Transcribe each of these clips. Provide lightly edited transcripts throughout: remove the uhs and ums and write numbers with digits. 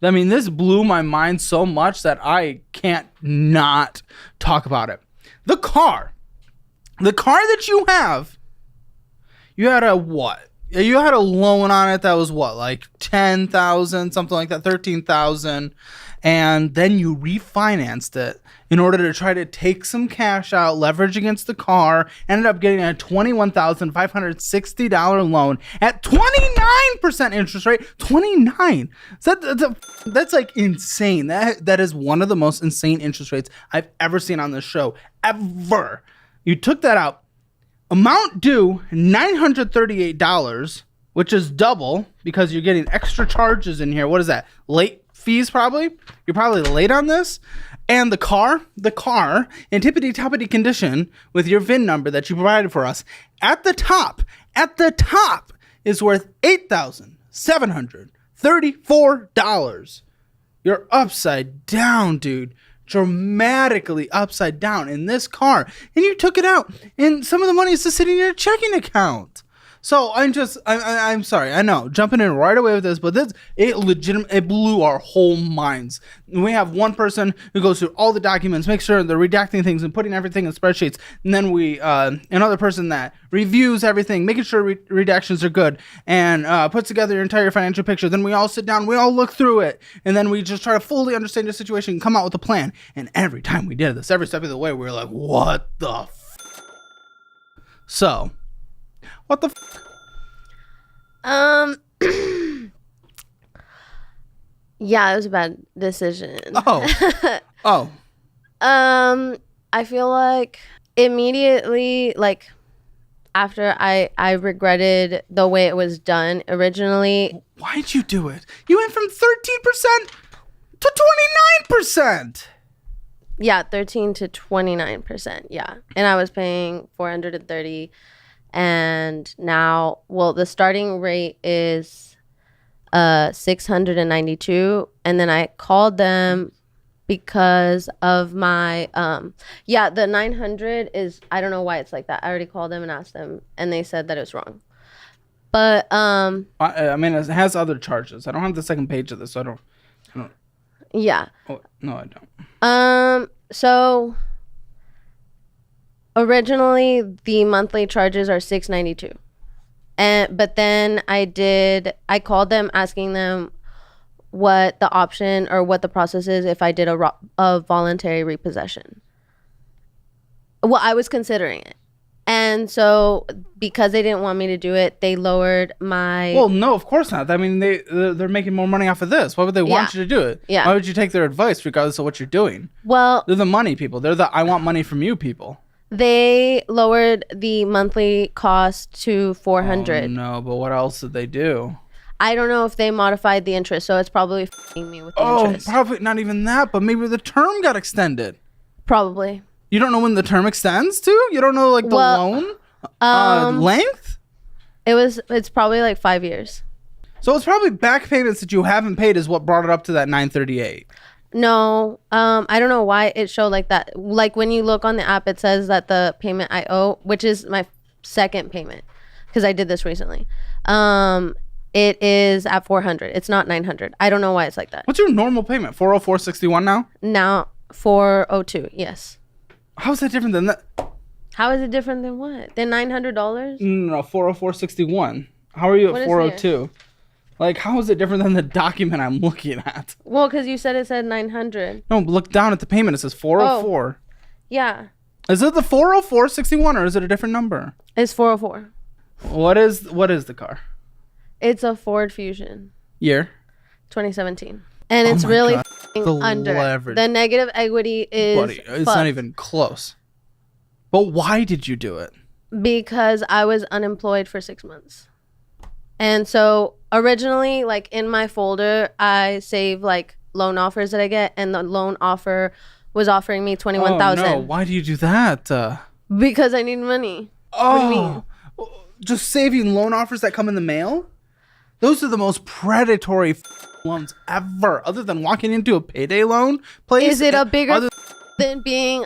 I mean, this blew my mind so much that I can't not talk about it. The car that you have, you had a what? You had a loan on it that was what, like 10,000, something like that, 13,000, and then you refinanced it in order to try to take some cash out, leverage against the car. Ended up getting a $21,560 loan at 29% interest rate. 29. That's like insane. That is one of the most insane interest rates I've ever seen on this show ever. You took that out. Amount due $938, which is double because you're getting extra charges in here. What is that? Late fees probably? You're probably late on this. And the car in tippity-toppity condition with your VIN number that you provided for us at the top is worth $8,734. You're upside down, dude. Dramatically upside down in this car, and you took it out, and some of the money is just sitting in your checking account. So I'm sorry, I know, jumping in right away with this, but it blew our whole minds. We have one person who goes through all the documents, makes sure they're redacting things and putting everything in spreadsheets, and then we another person that reviews everything, making sure redactions are good, and puts together your entire financial picture. Then we all sit down, we all look through it, and then we just try to fully understand the situation and come out with a plan. And every time we did this, every step of the way, we were like, what the So, what the Yeah, it was a bad decision. Oh. I feel like immediately, like, after I regretted the way it was done originally. Why'd you do it? You went from 13% to 29%. Yeah, 13 to 29%. Yeah. And I was paying $430. And now, well, the starting rate is $692. And then I called them because of my the 900 is, I don't know why it's like that. I already called them and asked them, and they said that it was wrong. But I mean, it has other charges. I don't have the second page of this, so I don't. Yeah. Oh, no, I don't. So originally the monthly charges are $692. But then I called them asking them what the option or what the process is if I did a voluntary repossession. Well, I was considering it. And so because they didn't want me to do it, they lowered my... Well, no, of course not. I mean, they're making more money off of this. Why would they want you to do it? Yeah. Why would you take their advice regardless of what you're doing? Well... They're the money people. They're the I want money from you people. They lowered the monthly cost to $400. Oh, no, but what else did they do? I don't know if they modified the interest, so it's probably f***ing me with the interest. Probably not even that, but maybe the term got extended. Probably. You don't know when the term extends to? You don't know like the loan length? It's probably like 5 years. So it's probably back payments that you haven't paid is what brought it up to that $938. No, I don't know why it showed like that. Like when you look on the app, it says that the payment I owe, which is my second payment, because I did this recently. It is at $400. It's not $900. I don't know why it's like that. What's your normal payment? $404.61 now? Now $402. Yes. How is that different than that? How is it different than what? Than $900? No, $404.61. How are you at $402? Like, how is it different than the document I'm looking at? Well, because you said it said $900. No, look down at the payment. It says 404. Yeah. Is it the 404.61 or is it a different number? It's 404. What is the car? It's a Ford Fusion. Year? 2017. And it's really under. Leverage. The negative equity is Buddy, it's not even close. But why did you do it? Because I was unemployed for 6 months. And so originally, like in my folder, I save like loan offers that I get, and the loan offer was offering me $21,000. Oh, no. Why do you do that? Because I need money. Oh, what do you mean? Just saving loan offers that come in the mail? Those are the most predatory loans ever. Other than walking into a payday loan place. Is it a bigger than being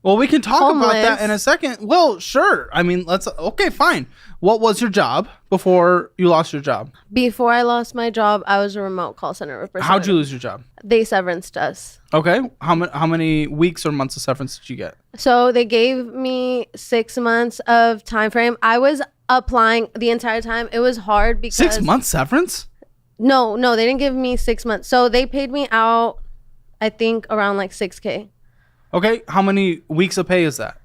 Well, we can talk about that Homeless. in a second. Well, sure. I mean, okay, fine. What was your job before you lost your job? Before I lost my job, I was a remote call center representative. How'd you lose your job? They severanced us. Okay. How many weeks or months of severance did you get? So they gave me 6 months of time frame. I was applying the entire time. It was hard because 6 months severance? No, they didn't give me 6 months. So they paid me out, I think, around like $6,000. Okay. How many weeks of pay is that?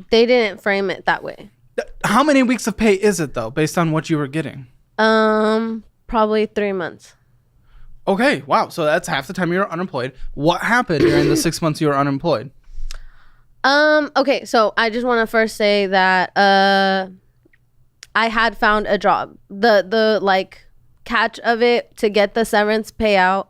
They didn't frame it that way. How many weeks of pay is it though, based on what you were getting? Probably 3 months. Okay. Wow. So that's half the time you were unemployed. What happened during the 6 months you were unemployed? Okay, so I just want to first say that I had found a job. The like catch of it to get the severance payout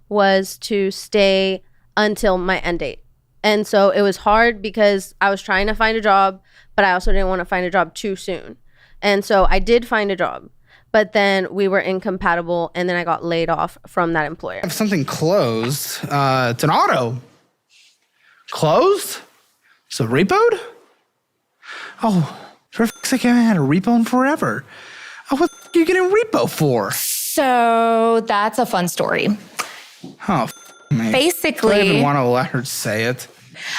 was to stay until my end date. And so it was hard because I was trying to find a job, but I also didn't want to find a job too soon. And so I did find a job, but then we were incompatible and then I got laid off from that employer. If something closed, it's an auto. Closed? So repoed? Oh, for fuck's sake, I haven't had a repo in forever. Oh, what the f- are you getting repo for? So that's a fun story. Oh, me. Do I Basically, even want to let her say it?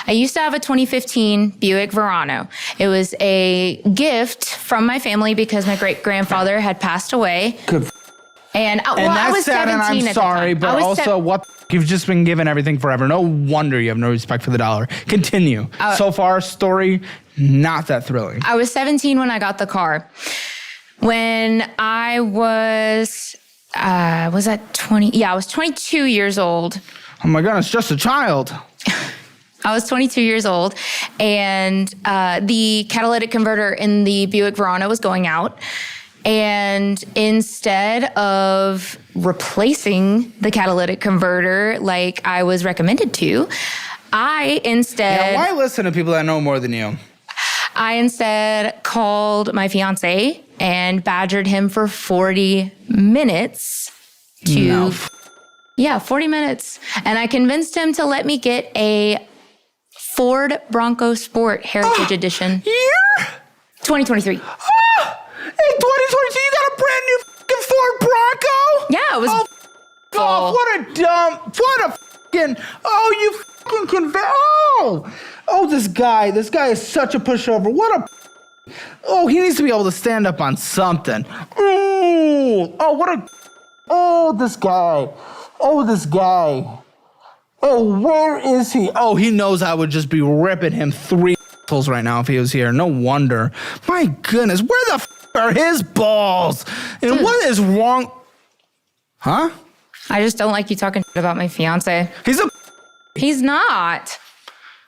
I used to have a 2015 Buick Verano. It was a gift from my family because my great-grandfather had passed away. Good. And, well, And I was that's sad, 17 and at I'm the sorry, time. but I was also, what the f- you've just been given everything forever. No wonder you have no respect for the dollar. Continue. So far, story, not that thrilling. I was 17 when I got the car. When I was that 20? Yeah, I was 22 years old. Oh my goodness, just a child. I was 22 years old, and the catalytic converter in the Buick Verona was going out. And instead of replacing the catalytic converter like I was recommended to, I instead Why listen to people that know more than you? called my fiance and badgered him for 40 minutes to No. Yeah, 40 minutes. And I convinced him to let me get a Ford Bronco Sport Heritage Edition Year? 2023. In 2022, you got a brand new fucking Ford Bronco? Yeah, it was Oh, what a what a fucking, you fucking this guy is such a pushover. He needs to be able to stand up on something. This guy. Where is he? Oh, he knows I would just be ripping him 3 assholes right now if he was here. No wonder. My goodness, where the are his balls? And what is wrong? Huh? I just don't like you talking about my fiance. He's not.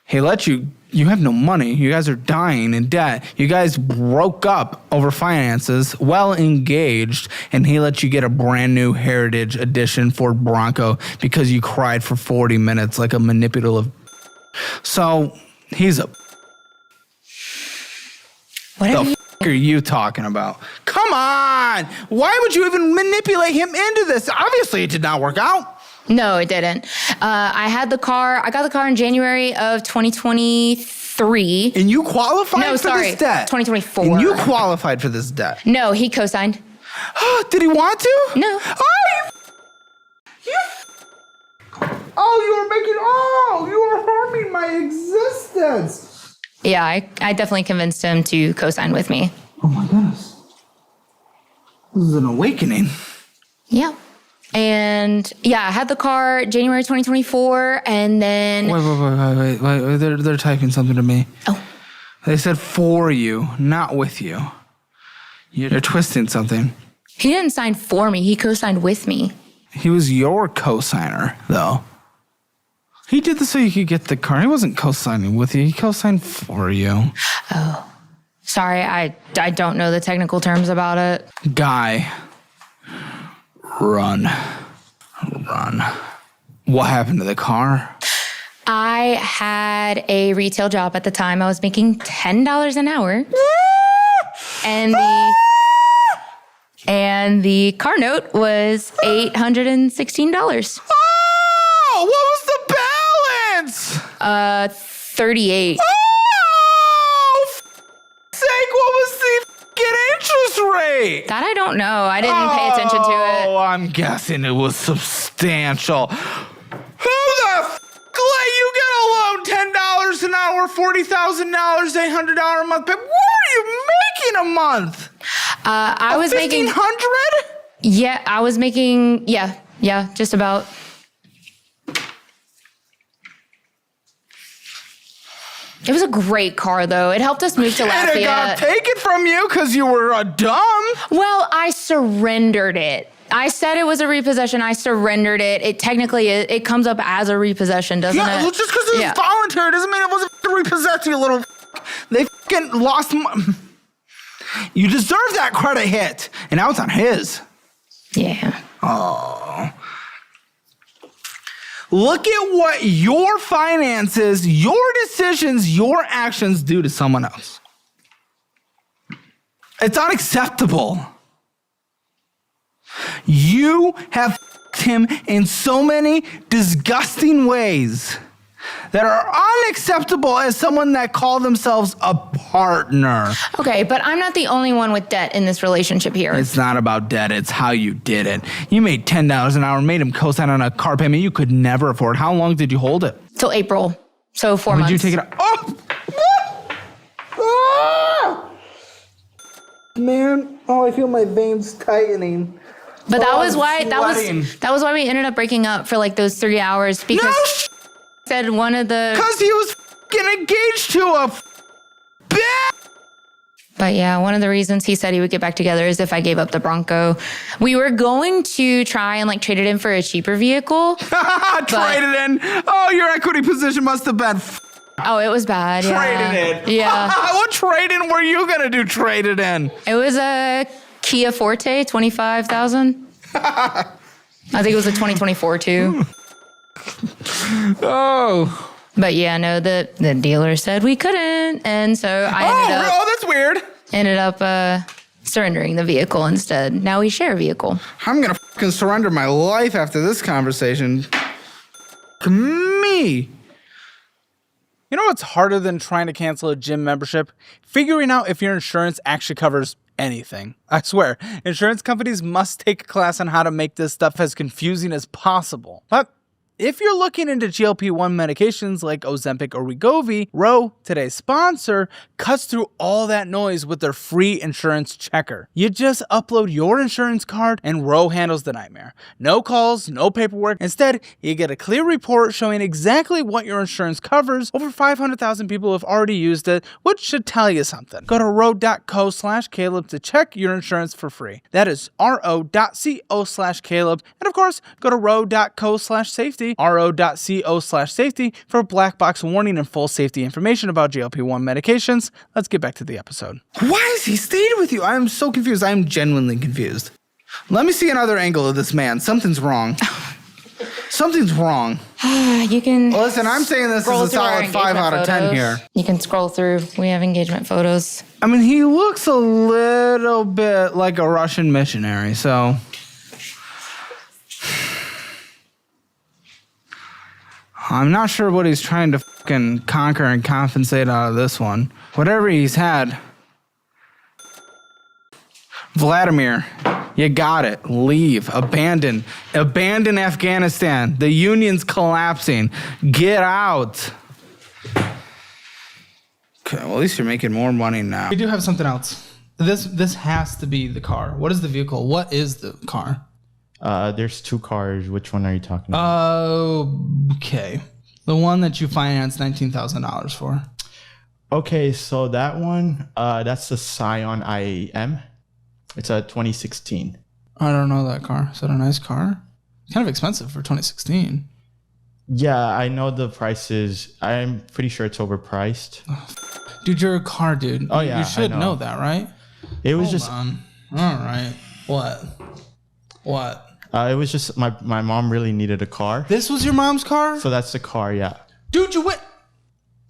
He let you have no money. You guys are dying in debt. You guys broke up over finances, well engaged, and he let you get a brand new Heritage Edition Ford Bronco because you cried for 40 minutes like a manipulative. So, he's a. Whatever. The f- are you talking about? Come on! Why would you even manipulate him into this? Obviously, it did not work out. No, it didn't. I got the car in January of 2023. And you qualified No, for sorry, this debt. 2024. And you qualified for this debt. No, he co-signed. Did he want to? No. You are harming my existence. Yeah, I definitely convinced him to co-sign with me. Oh my goodness. This is an awakening. Yeah. And yeah, I had the car January 2024, and then Wait. They're typing something to me. Oh. They said for you, not with you. You're twisting something. He didn't sign for me. He co-signed with me. He was your co-signer, though. He did this so you could get the car. He wasn't co-signing with you. He co-signed for you. Oh, sorry. I don't know the technical terms about it. Guy. Run. What happened to the car? I had a retail job at the time. I was making $10 an hour. And the car note was $816. Oh, what was the balance? 38. Oh, sake, what was the interest rate? That I don't know. I didn't pay attention to it. Oh, I'm guessing it was substantial. Who the let you get a loan? $10 an hour, $40,000, $800 a month. What are you making a month? I was making $1,500? Yeah, I was making just about. It was a great car, though. It helped us move to And it got Lafayette. taken from you because you were dumb. Well, I surrendered it. I said it was a repossession. I surrendered it. It technically it comes up as a repossession, doesn't Yeah, it? well, just because it was voluntary doesn't mean it wasn't repossessed, you little They lost You deserve that credit hit. And now it's on his. Yeah. Oh. Look at what your finances, your decisions, your actions do to someone else. It's unacceptable. You have f***ed him in so many disgusting ways that are unacceptable as someone that call themselves a partner. Okay, but I'm not the only one with debt in this relationship here. It's not about debt, it's how you did it. You made $10 an hour, made him co-sign on a car payment you could never afford. How long did you hold it? Till April. So 4 When months. did you take it out? Oh! Man, I feel my veins tightening. But that was I'm why sweating. that was why we ended up breaking up for like those 3 hours because No, said one of the. because he was f***ing engaged to a bitch. But yeah, one of the reasons he said he would get back together is if I gave up the Bronco. We were going to try and like trade it in for a cheaper vehicle. Trade it in. Oh, your equity position must have been Oh, it was bad. Yeah. traded in. Yeah. What trade-in were you going to do traded in? It was a Kia Forte, 25,000. I think it was a 2024 too. Oh. But yeah, no, the dealer said we couldn't, and so I That's weird. ended up surrendering the vehicle instead. Now we share a vehicle. I'm going to fucking surrender my life after this conversation. Me. You know what's harder than trying to cancel a gym membership? Figuring out if your insurance actually covers anything. I swear, insurance companies must take a class on how to make this stuff as confusing as possible. But if you're looking into GLP-1 medications like Ozempic or Wegovy, Ro, today's sponsor, cuts through all that noise with their free insurance checker. You just upload your insurance card and Ro handles the nightmare. No calls, no paperwork. Instead, you get a clear report showing exactly what your insurance covers. Over 500,000 people have already used it, which should tell you something. Go to ro.co/Caleb to check your insurance for free. That is ro.co/Caleb. And of course, go to ro.co/safety. ro.co/safety for black box warning and full safety information about GLP-1 medications. Let's get back to the episode. Why has he stayed with you? I am so confused. I am genuinely confused. Let me see another angle of this man. Something's wrong. Something's wrong. You can Listen, I'm saying this scroll is a through our solid 5 out of 10 engagement here. photos. You can scroll through. We have engagement photos. I mean, he looks a little bit like a Russian missionary, so... I'm not sure what he's trying to fucking conquer and compensate out of this one. Whatever he's had. Vladimir, you got it. Leave. Abandon. Abandon Afghanistan. The Union's collapsing. Get out. Okay, well, at least you're making more money now. We do have something else. This has to be the car. What is the vehicle? What is the car? There's 2 cars. Which one are you talking about? Okay. The one that you financed $19,000 for. Okay, so that one, that's the Scion IM. It's a 2016. I don't know that car. Is that a nice car? Kind of expensive for 2016. Yeah, I know the prices. I'm pretty sure it's overpriced. Dude, you're a car dude. Oh, yeah, You should I know know. that, right? It was Hold on. All right. What? it was just my mom really needed a car. This was your mom's car? So that's the car, yeah. Dude, you went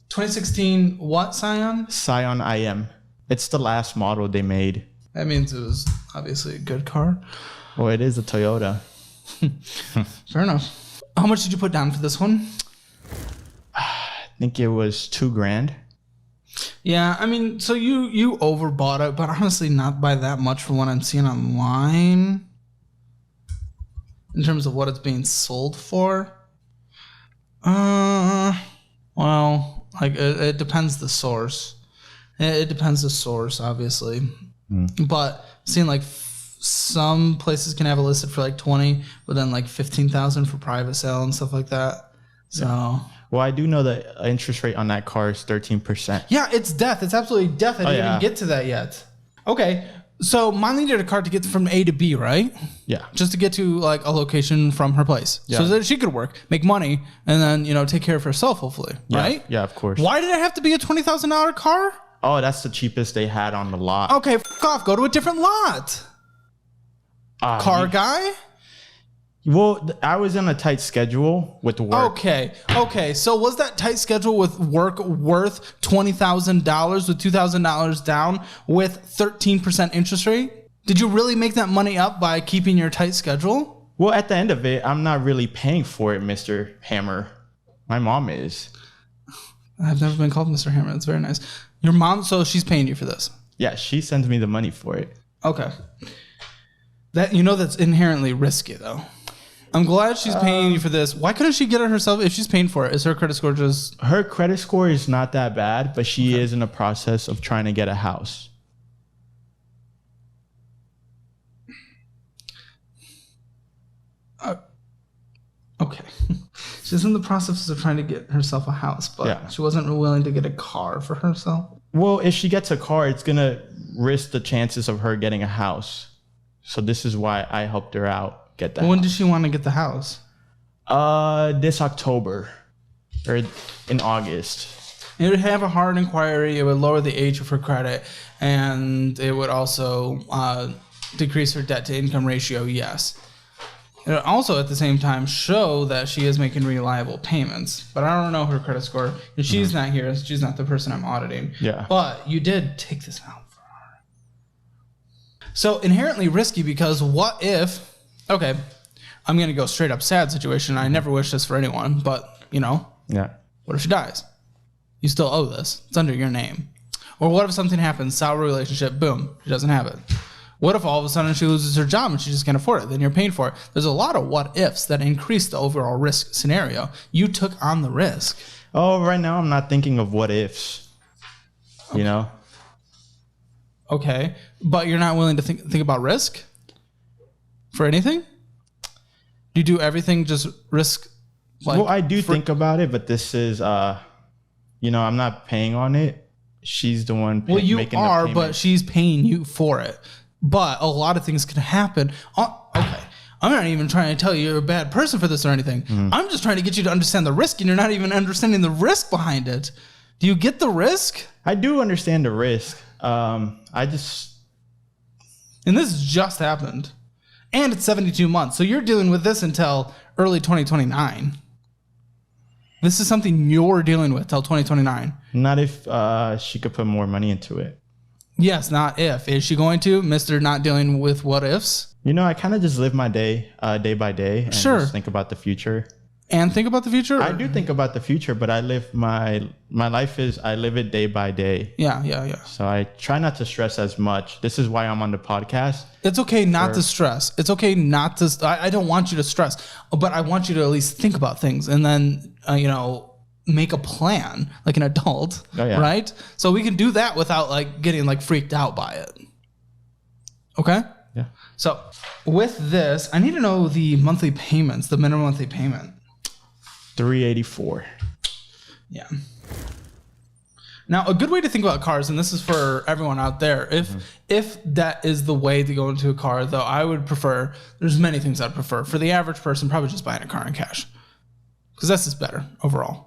2016 what, Scion? Scion IM. It's the last model they made. That means it was obviously a good car. Well, it is a Toyota. Fair enough. How much did you put down for this one? think it was $2,000. Yeah, I mean, so you overbought it, but honestly, not by that much from what I'm seeing online in terms of what it's being sold for. Well, like it depends the source. It depends the source, obviously. But seeing like some places can have it listed for like 20, but then like 15,000 for private sale and stuff like that. So. Well, I do know the interest rate on that car is 13%. Yeah, it's death. It's absolutely death. I didn't yeah. even get to that yet. Okay, so Mom needed a car to get from A to B, right? Yeah. Just to get to like a location from her place, Yeah. so that she could work, make money, and then take care of herself, hopefully, Yeah. right? Yeah, of course. Why did it have to be a $20,000 car? Oh, that's the cheapest they had on the lot. Okay, f off. Go to a different lot. Car guy. Well, I was on a tight schedule with work. Okay. So was that tight schedule with work worth $20,000 with $2,000 down with 13% interest rate? Did you really make that money up by keeping your tight schedule? Well, at the end of it, I'm not really paying for it, Mr. Hammer. My mom is. I've never been called Mr. Hammer. That's very nice. Your mom, so she's paying you for this. Yeah, she sends me the money for it. Okay. That's inherently risky though. I'm glad she's paying you for this. Why couldn't she get it herself if she's paying for it? Is her credit score just... Her credit score is not that bad, but she is in the process of trying to get a house. Okay. She's in the process of trying to get herself a house, but Yeah. she wasn't willing to get a car for herself. Well, if she gets a car, it's going to risk the chances of her getting a house. So this is why I helped her out get that When house. does she want to get the house? This October or in August. It would have a hard inquiry. It would lower the age of her credit, and it would also decrease her debt to income ratio. Yes. It would also, at the same time, show that she is making reliable payments. But I don't know her credit score. And she's not here. She's not the person I'm auditing. Yeah. But you did take this out for her. So inherently risky because what if? Okay, I'm gonna go straight up sad situation. I never wish this for anyone, but Yeah. what if she dies? You still owe this. It's under your name. Or what if something happens, sour relationship, boom, she doesn't have it. What if all of a sudden she loses her job and she just can't afford it? Then you're paying for it. There's a lot of what ifs that increase the overall risk scenario. You took on the risk. Oh, right now I'm not thinking of what ifs. You know? Okay, but you're not willing to think about risk for anything? Do you do everything just risk? Like, Well, I do think about it, but this is, I'm not paying on it. She's the one well, you making are, the but payment. she's paying you for it. But a lot of things can happen. Okay, I'm not even trying to tell you you're a bad person for this or anything. I'm just trying to get you to understand the risk, and you're not even understanding the risk behind it. Do you get the risk? I do understand the risk. And this just happened. And it's 72 months. So you're dealing with this until early 2029. This is something you're dealing with till 2029. not if she could put more money into it. Yes, not if. Is she going to? Mr. Not dealing with what ifs? I kind of just live my day by day and Sure. just think about the future. And think about the future? I do think about the future, but I live my life is I live it day by day. Yeah. So I try not to stress as much. This is why I'm on the podcast. It's okay not to stress. It's okay not to. I don't want you to stress, but I want you to at least think about things and then, make a plan like an adult, Oh, yeah. right? So we can do that without like getting like freaked out by it. Okay? Yeah. So with this, I need to know the monthly payments, the minimum monthly payment. $384. Yeah. Now, a good way to think about cars, and this is for everyone out there, if that is the way to go into a car, though, I would prefer, there's many things I'd prefer. For the average person, probably just buying a car in cash. Because that's just better overall.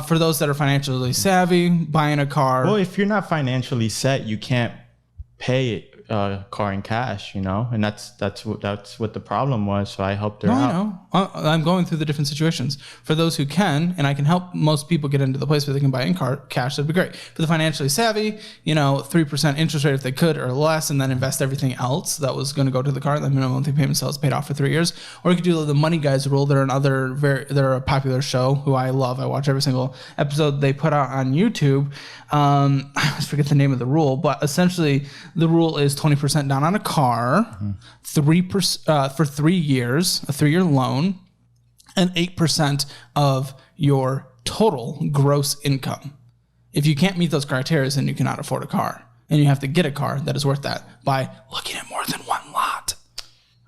For those that are financially savvy, buying a car. Well, if you're not financially set, you can't pay it car in cash, you know, and that's what the problem was. So I helped her No, out. I know. I'm going through the different situations. For those who can, and I can help most people get into the place where they can buy in car cash, that'd be great. For the financially savvy, 3% interest rate if they could or less, and then invest everything else that was going to go to the car. The minimum monthly payment sales paid off for 3 years. Or you could do the Money Guys rule. They're they're a popular show who I love. I watch every single episode they put out on YouTube. I always forget the name of the rule, but essentially the rule is 20% down on a car, 3% for 3 years, a 3-year loan, and 8% of your total gross income. If you can't meet those criteria, then you cannot afford a car, and you have to get a car that is worth that by looking at more than one lot.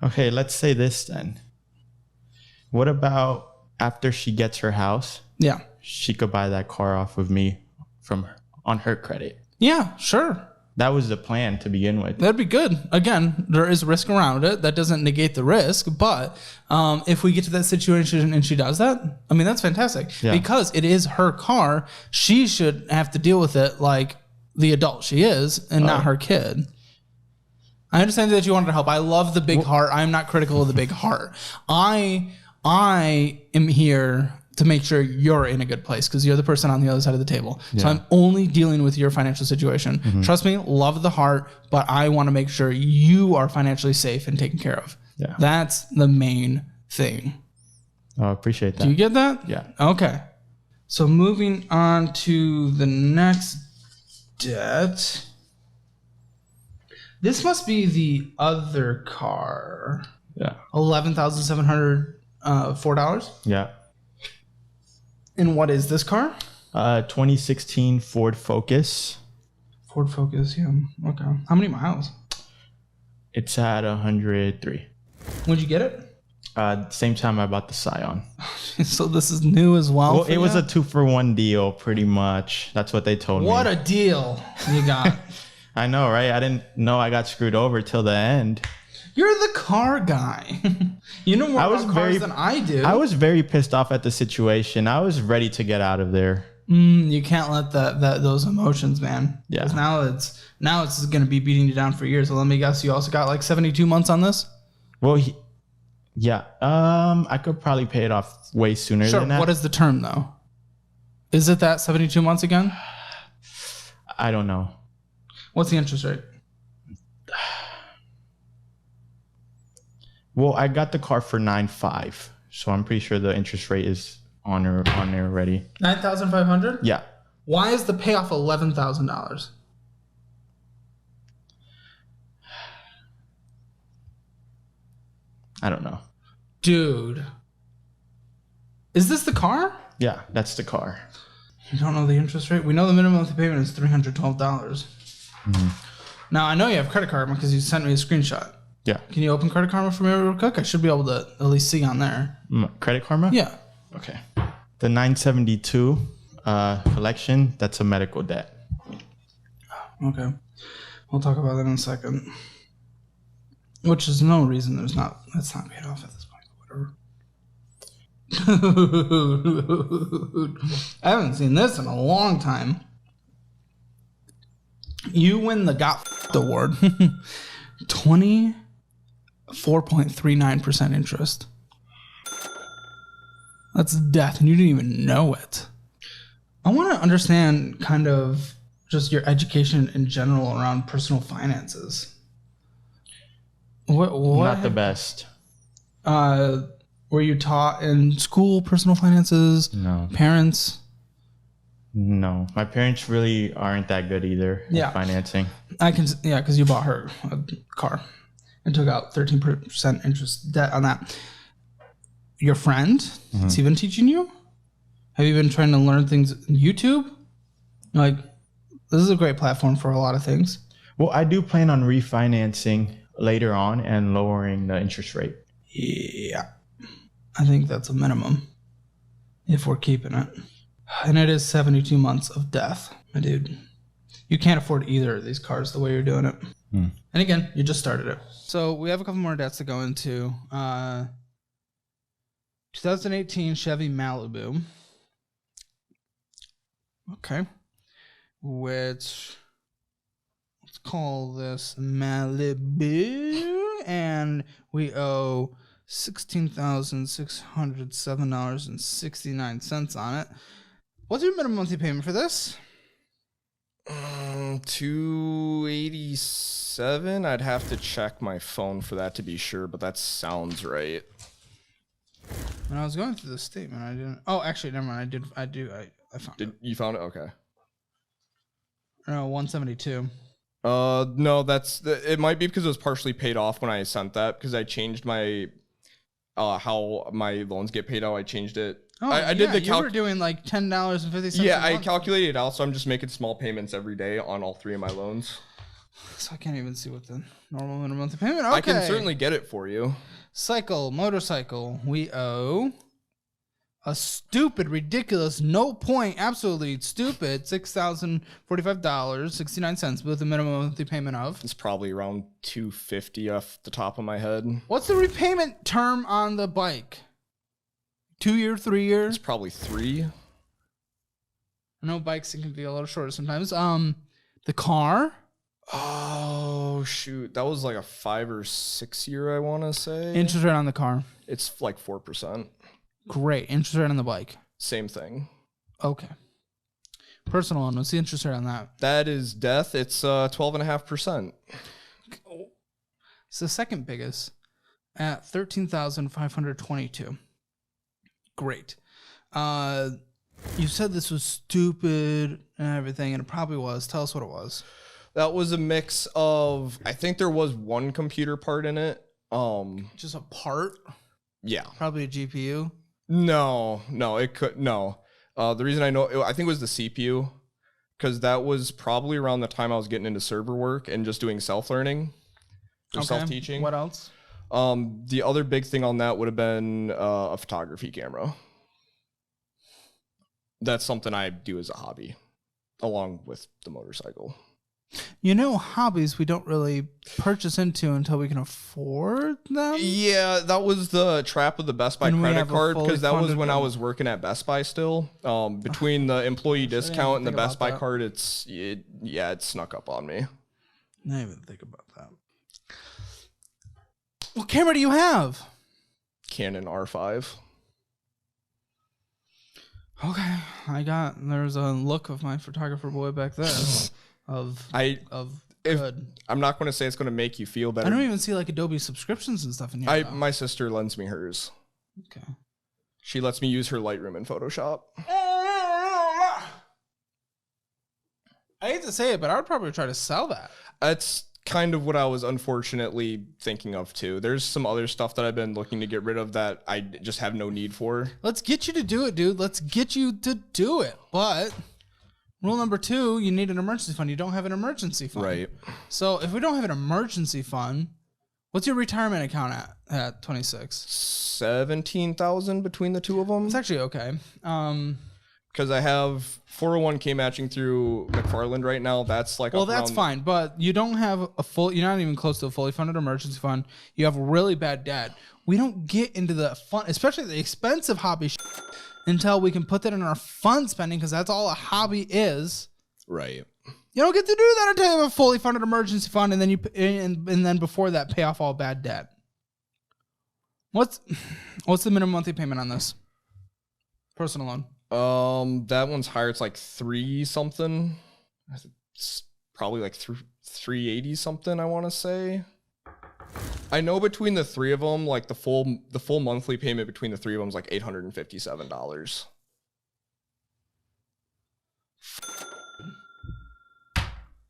Okay, let's say this then. What about after she gets her house? Yeah. She could buy that car off of me on her credit. Yeah, sure. That was the plan to begin with. That'd be good. Again, there is risk around it. That doesn't negate the risk. But if we get to that situation and she does that, I mean, that's fantastic. Yeah. Because it is her car. She should have to deal with it like the adult she is and not her kid. I understand that you wanted to help. I love the big heart. I'm not critical of the big heart. I am here to make sure you're in a good place because you're the person on the other side of the table. Yeah. So I'm only dealing with your financial situation. Mm-hmm. Trust me, love the heart, but I want to make sure you are financially safe and taken care of. Yeah. That's the main thing. Oh, I appreciate that. Do you get that? Yeah. Okay. So moving on to the next debt. This must be the other car. Yeah. $11,704. Yeah. And what is this car? 2016 Ford Focus. Ford Focus, yeah. Okay. How many miles? It's at 103. When'd you get it? Same time I bought the Scion. So this is new as well. Well, it was a 2-for-1 deal, pretty much. That's what they told me. What a deal you got. I know, right? I didn't know I got screwed over till the end. You're the car guy. You know more about cars than I do. I was very pissed off at the situation. I was ready to get out of there. You can't let those emotions, man. Yeah. Now it's going to be beating you down for years. So let me guess, you also got like 72 months on this? Well, yeah. I could probably pay it off way sooner than that. What is the term though? Is it that 72 months again? I don't know. What's the interest rate? Well, I got the car for 9.5, so I'm pretty sure the interest rate is on there already. 9,500? Yeah. Why is the payoff $11,000? I don't know. Dude. Is this the car? Yeah, that's the car. You don't know the interest rate? We know the minimum monthly payment is $312. Mm-hmm. Now, I know you have Credit Karma because you sent me a screenshot. Yeah. Can you open Credit Karma for me real quick? I should be able to at least see on there. Credit Karma? Yeah. Okay. The 972 collection, that's a medical debt. Okay. We'll talk about that in a second. Which is no reason that's not paid off at this point. Whatever. I haven't seen this in a long time. You win the Got F***ed award. 24.39% interest. That's death, and you didn't even know it. I want to understand kind of just your education in general around personal finances. What Not the best. Were you taught in school personal finances? No. Parents? No. My parents really aren't that good either at financing. Because you bought her a car and took out 13% interest debt on that. Your friend, is he been teaching you? Have you been trying to learn things on YouTube? Like, this is a great platform for a lot of things. Well, I do plan on refinancing later on and lowering the interest rate. Yeah. I think that's a minimum if we're keeping it. And it is 72 months of death, my dude. You can't afford either of these cars the way you're doing it. And again, you just started it. So we have a couple more debts to go into. 2018 Chevy Malibu. Okay. Which, let's call this Malibu, and we owe $16,607.69 on it. What's your minimum monthly payment for this? 287. I'd have to check my phone for that to be sure, but that sounds right. When I was going through the statement, I didn't. Oh, actually, never mind. I found it. You found it? Okay. No, 172. No, it might be because it was partially paid off when I sent that, because I changed my how my loans get paid out. I changed it. Oh, I did the you were doing like $10.50. Yeah, I calculated it out, so I'm just making small payments every day on all 3 of my loans. So I can't even see what the normal minimum monthly payment. Okay. I can certainly get it for you. Motorcycle. We owe a stupid, ridiculous, no point, absolutely stupid $6,045.69 with a minimum monthly payment of. It's probably around $250 off the top of my head. What's the repayment term on the bike? 2 year, 3 years? It's probably 3. I know bikes, it can be a little shorter sometimes. The car. Oh shoot, that was like a 5 or 6 year, I want to say. Interest rate on the car. It's like 4%. Great. Interest rate on the bike. Same thing. Okay. Personal loan. What's the interest rate on that? That is death. It's 12.5%. It's the second biggest at 13,522. Great. You said this was stupid and everything, and it probably was. Tell us what it was. That was a mix of, I think there was one computer part in it. Just a part? Yeah. Probably a GPU? No, it could, no. The reason I know, I think it was the CPU, because that was probably around the time I was getting into server work and just doing self-learning or self-teaching. What else? The other big thing on that would have been a photography camera. That's something I do as a hobby, along with the motorcycle. You know, hobbies we don't really purchase into until we can afford them. Yeah, that was the trap of the Best Buy credit card, because that was when I was working at Best Buy still. Between the employee discount and the Best Buy card, it snuck up on me. I didn't even think about that. What camera do you have? Canon R5. Okay, there's a look of my photographer boy back there. Good. I'm not going to say it's going to make you feel better. I don't even see like Adobe subscriptions and stuff in here. My sister lends me hers. Okay. She lets me use her Lightroom and Photoshop. I hate to say it, but I would probably try to sell that. That's kind of what I was unfortunately thinking of too. There's some other stuff that I've been looking to get rid of that I just have no need for. Let's get you to do it, dude. Let's get you to do it. But rule number 2, you need an emergency fund. You don't have an emergency fund. Right. So if we don't have an emergency fund, what's your retirement account at 26? 17,000 between the two of them. It's actually okay. Because I have 401k matching through McFarland right now. That's like, well, that's fine, but you don't have you're not even close to a fully funded emergency fund. You have really bad debt. We don't get into the fun, especially the expensive hobby until we can put that in our fund spending, because that's all a hobby is. Right. You don't get to do that until you have a fully funded emergency fund, and then and then before that, pay off all bad debt. What's the minimum monthly payment on this personal loan? That one's higher. It's like 3 something. It's probably like 380 something, I want to say. I know between the 3 of them, like the full monthly payment between the 3 of them is like $857.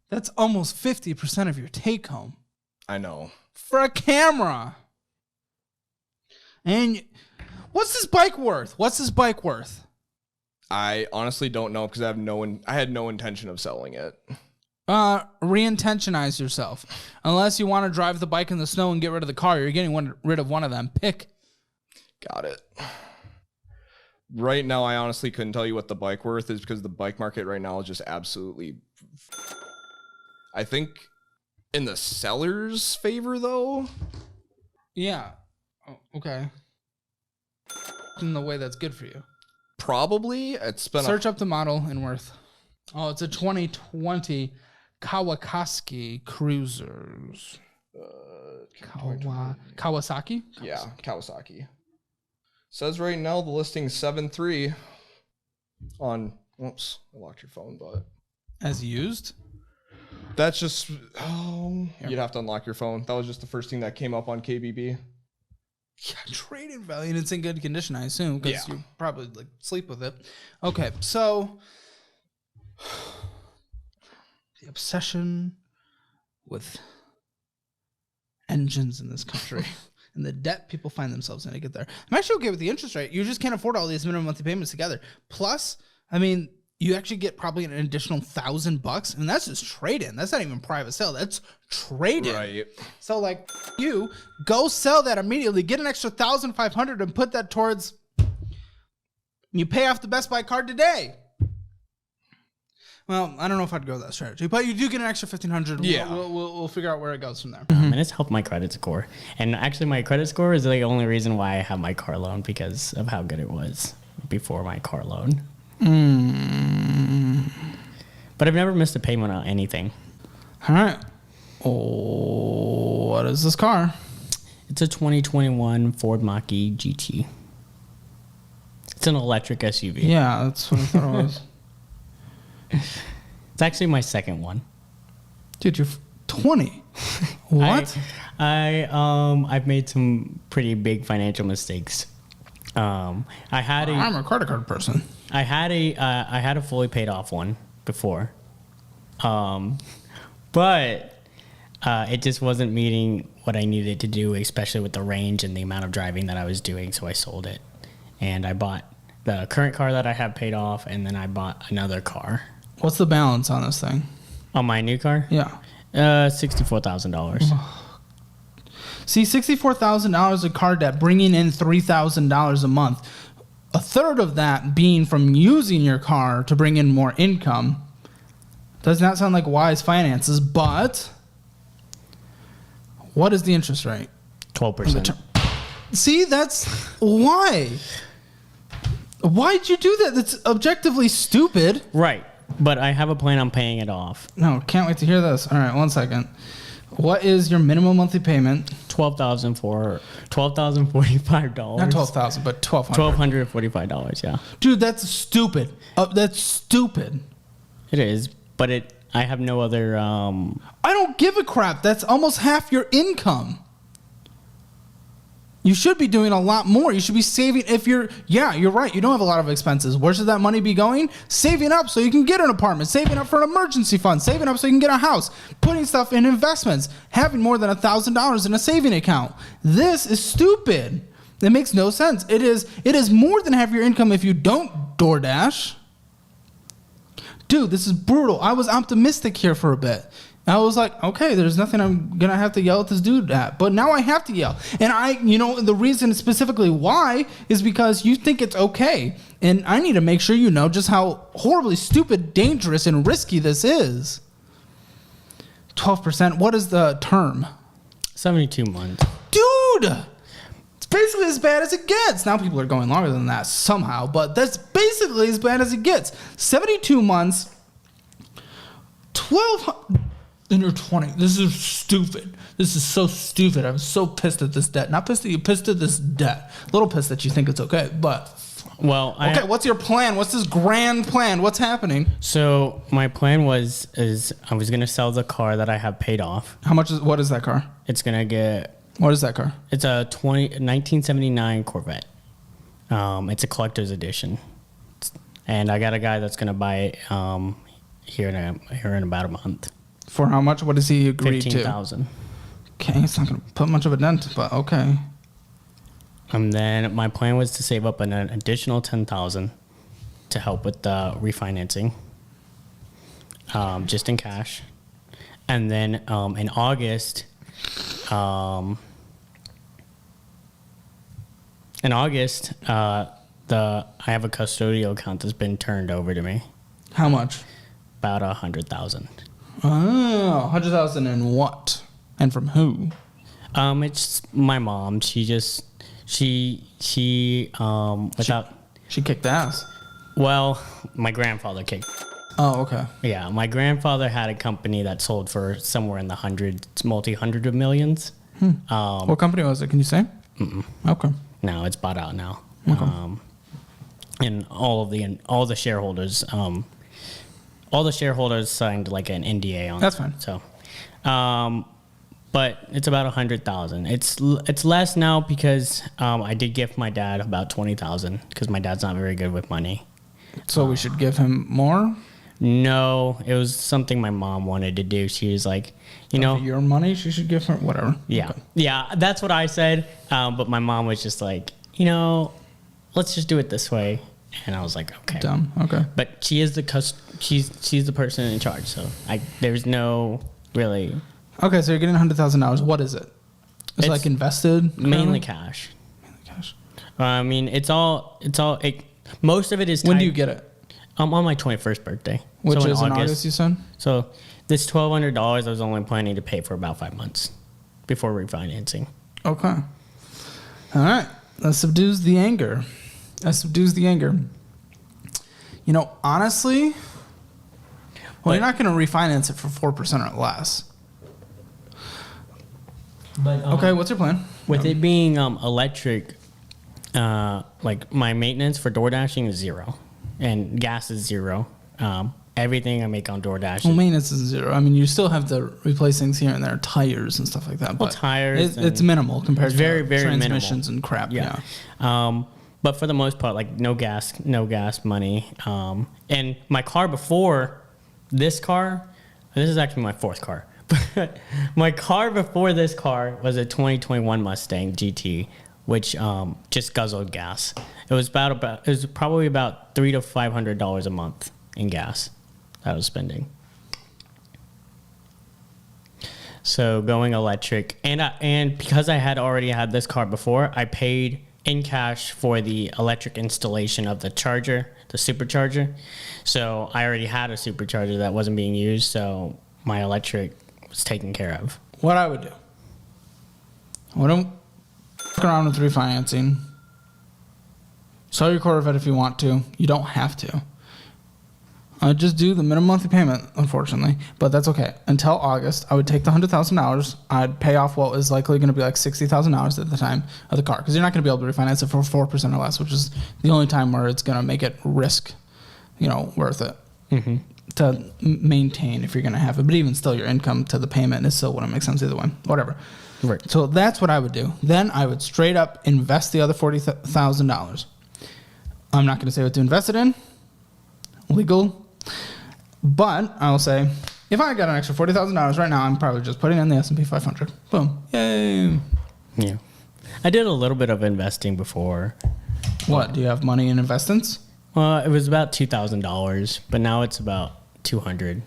That's almost 50% of your take home. I know. For a camera. And what's this bike worth? I honestly don't know, because I had no intention of selling it. Re-intentionize yourself. Unless you want to drive the bike in the snow and get rid of the car, you're getting rid of one of them. Pick. Got it. Right now, I honestly couldn't tell you what the bike worth is, because the bike market right now is just absolutely... I think in the seller's favor, though. Yeah. Oh, okay. In the way that's good for you. Probably. It's been Search up the model and worth. Oh, it's a 2020 Kawasaki Cruisers. Kawasaki? Yeah, Kawasaki. Says right now the listing 7.3 on. Whoops, I locked your phone, but As used? that's just. You'd have to unlock your phone. That was just the first thing that came up on KBB. Yeah, trade-in value, and it's in good condition, I assume, because Yeah. you probably like sleep with it. Okay, so the obsession with engines in this country and the debt people find themselves in to get there. I'm actually okay with the interest rate. You just can't afford all these minimum monthly payments together. Plus, I mean, you actually get probably an additional $1,000, and that's just trade-in. That's not even private sale. That's trade-in. Right. So like you go sell that immediately, get an extra $1,500 and put that towards you pay off the Best Buy card today. Well, I don't know if I'd go that strategy, but you do get an extra $1,500. Yeah. We'll figure out where it goes from there. And it's helped my credit score. And actually, my credit score is the only reason why I have my car loan because of how good it was before my car loan. But I've never missed a payment on anything. All right. Oh, what is this car? It's a 2021 Ford Mach-E GT. It's an electric SUV. Yeah, that's what I thought it was. It's actually my second one. Dude, you're 20. What? I've made some pretty big financial mistakes. I'm a credit card person. I had a fully paid off one before, but it just wasn't meeting what I needed to do, especially with the range and the amount of driving that I was doing. So I sold it, and I bought the current car that I have paid off, and then I bought another car. What's the balance on this thing? On my new car, Yeah. $64,000. See, $64,000 of car debt, bringing in $3,000 a month. A third of that being from using your car to bring in more income. Does not sound like wise finances, but what is the interest rate? 12%. See, that's why. Why'd you do that? That's objectively stupid. Right, but I have a plan on paying it off. No, can't wait to hear this. All right, one second. What is your minimum monthly payment? $12,045. Not 12,000, but 1,200. $1,245. Yeah, Dude, that's stupid. That's stupid. it is. But I have no other. I don't give a crap. That's almost half your income. You should be doing a lot more. You should be saving. You're right. You don't have a lot of expenses. Where should that money be going? Saving up so you can get an apartment, saving up for an emergency fund, saving up so you can get a house, putting stuff in investments, having more than $1,000 in a saving account. This is stupid. It makes no sense. It is more than half your income if you don't DoorDash. Dude, this is brutal. I was optimistic here for a bit. I was like, okay, there's nothing I'm going to have to yell at this dude at. But now I have to yell. And the reason specifically why is because you think it's okay. And I need to make sure you know just how horribly stupid, dangerous, and risky this is. 12%. What is the term? 72 months. Dude! It's basically as bad as it gets. Now people are going longer than that somehow. But that's basically as bad as it gets. 72 months. 1,200. And you're 20. This is stupid. This is so stupid. I'm so pissed at this debt. Not pissed at you, pissed at this debt. A little pissed that you think it's okay, but Well, okay. What's your plan? What's this grand plan? What's happening? So my plan is I was gonna sell the car that I have paid off. How much is? What is that car? It's gonna get. What is that car? It's a 1979 Corvette. It's a collector's edition, and I got a guy that's gonna buy it here in about a month. For how much? What does he agree to? $15,000. Okay, it's not gonna put much of a dent, but okay. And then my plan was to save up an additional $10,000 to help with the refinancing, just in cash. And then in August, I have a custodial account that's been turned over to me, How much? about $100,000. Oh, 100,000 and what? And from who? It's my mom. Without. She kicked ass. Well, my grandfather kicked. Oh, okay. Yeah, my grandfather had a company that sold for somewhere in the hundreds, multi-hundred of millions. What company was it? Can you say? Okay. No, it's bought out now. And all the shareholders, signed like an NDA on. That's it. fine. So, but it's about 100,000. It's less now because I did gift my dad about 20,000 because my dad's not very good with money. So we should give him more? No, it was something my mom wanted to do. She was like, Your money, she should give her whatever. yeah, Okay. yeah, that's what I said. But my mom was just like, let's just do it this way. And I was like, okay. Dumb. Okay. But she is she's the person in charge. So there's no really Okay, so you're getting $100,000. What is it? It's It's like invested? mainly currently? cash. Cash. I mean, most of it is. When do tied- you get it? I'm on my 21st birthday, Which so is in August, you said? So this $1,200, I was only planning to pay for about 5 months before refinancing. Okay. All right. That subdues the anger. Honestly, you're not going to refinance it for 4% or less. But Okay, what's your plan? with it being electric, like my maintenance for door dashing is 0, and gas is 0. Everything I make on DoorDash. Well, maintenance is 0. I mean, you still have to replace things here and there, tires and stuff like that. Well, But tires it's and- minimal compared It's very, to very minimal. transmissions and crap. Yeah. But for the most part, like no gas money. And my car before this car, this is actually my 4th car. But my car before this car was a 2021 Mustang GT, which just guzzled gas. It was probably about $300 to $500 a month in gas that I was spending. So going electric, and because I had already had this car before, I paid in cash for the electric installation of the charger, the supercharger. So I already had a supercharger that wasn't being used, so my electric was taken care of. What I would do, I wouldn't fuck around with refinancing. Sell your Corvette if you want to. You don't have to. I'd just do the minimum monthly payment, unfortunately, but that's okay. Until August, I would take the $100,000. I'd pay off what was likely going to be like $60,000 at the time of the car, because you're not going to be able to refinance it for 4% or less, which is the only time where it's going to make it risk, worth it to maintain if you're going to have it. But even still, your income to the payment is still wouldn't make sense either way. Whatever. Right. So that's what I would do. Then I would straight up invest the other $40,000. I'm not going to say what to invest it in. Legal. But I will say, if I got an extra $40,000 right now, I'm probably just putting in the S&P 500. Boom. Yay. Yeah. I did a little bit of investing before. What? Do you have money in investments? It was about $2,000, but now it's about $200.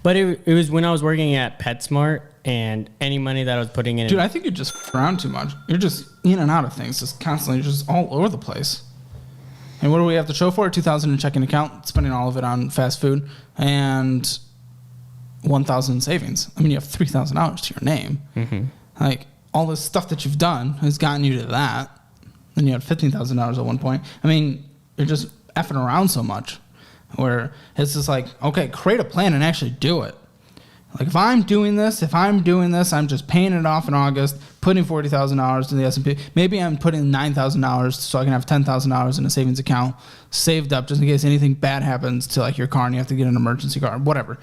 But it was when I was working at PetSmart, and any money that I was putting in. Dude, I think you're just around too much. You're just in and out of things, just constantly, just all over the place. And what do we have to show for it? $2,000 in checking account, spending all of it on fast food, and $1,000 in savings. I mean, you have $3,000 to your name. Mm-hmm. Like, all this stuff that you've done has gotten you to that. Then you had $15,000 at one point. I mean, you're just effing around so much where it's just like, okay, create a plan and actually do it. Like, if I'm doing this, I'm just paying it off in August, putting $40,000 in the S&P. Maybe I'm putting $9,000 so I can have $10,000 in a savings account saved up just in case anything bad happens to like your car and you have to get an emergency car, whatever,